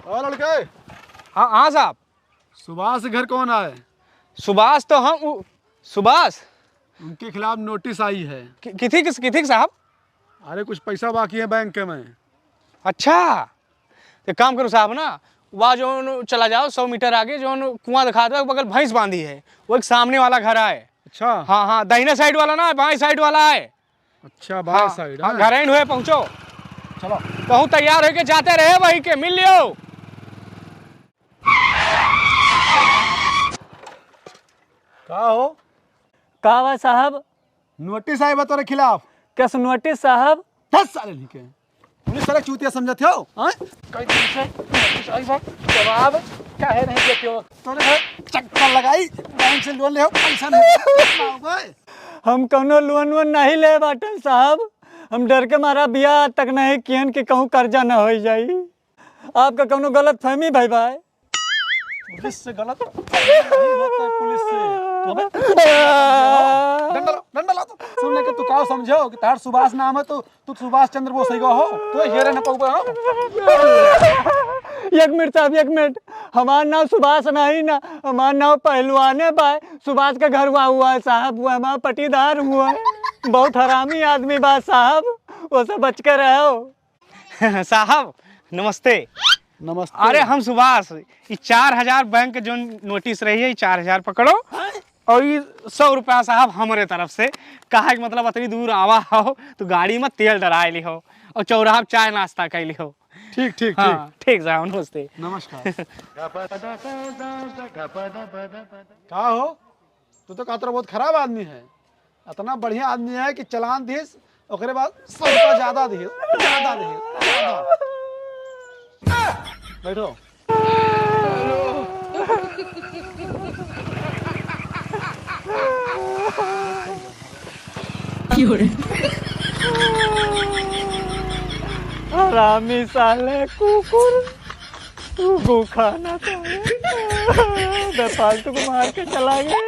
और लड़के। हाँ हाँ साहब। सुभाष घर कौन आए? सुभाष तो हम सुभाष उनके खिलाफ नोटिस आई है। किथी साहब? अरे कुछ पैसा बाकी है बैंक में। अच्छा, तो काम करो साहब ना, वहाँ जो चला जाओ 100 मीटर आगे जो कुआं दिखा दो, बगल भैंस बांधी है, वो एक सामने वाला घर है। अच्छा हाँ हाँ, दाहिने साइड वाला ना, बाएं साइड वाला है। अच्छा बाएं हाँ, साइड। हाँ, घर हुए पहुँचो। चलो कहूँ तैयार होके जाते रहे वही के मिल लियो। का हो? का बा साहब? नोटिस आई बा तोरे खिलाफ। कैस नोटिस साहब? 10 साल लिखे पुलिस सारा चूतिया समझते हो? हाँ कई दिन से नोटिस आई बा, जवाब काहे नहीं देते हो? तोरे घर चक्कर लगाई, बैंक से लोन ले हो, पैसा नहीं होगा। हम कौनो लोन वोन नहीं ले बाटन साहब। हम डर के मारा बिया तक नहीं कियन कि कहूँ कर्जा न हो जाई। आपका कौनो गलत फहमी भाई भाई? पुलिस से गलत नहीं होता है। पुलिस से डंडा ला तो सुनने के तू का समझो कि तार सुभाष नाम है तो तू सुभाष चंद्र बोस ही हो तो हेरे न पाऊबे हो। एक मिनट साहब, एक मिनट। हमार नाम सुभाष नहीं ना, हमार नाम पहलवाने बा। सुभाष का घर हुआ है साहब, वो हमारा पटीदार हुआ है। बहुत हरामी आदमी बा साहब, वो सब बच कर रहो। साहब नमस्ते। नमस्ते। अरे हम सुभाष, ये 4000 बैंक जो नोटिस रही है, 4000 पकड़ो और ये 100 रुपया साहब हमारे तरफ से। कहा कि मतलब इतनी दूर आवा हो तो गाड़ी में तेल डरा ली हो और चौराहा चाय नाश्ता कर ली हो। ठीक ठीक हाँ, ठीक साहब नमस्ते। नमस्कार। का हो? तू तो कहता बहुत खराब आदमी है। इतना बढ़िया आदमी है कि चलान दिस ओकरे बाद 100 रुपया ज्यादा दिस। बैठो। हरामी साले कुकुर, तू गो खाना चाहिए। फालतू को मार के चला गया।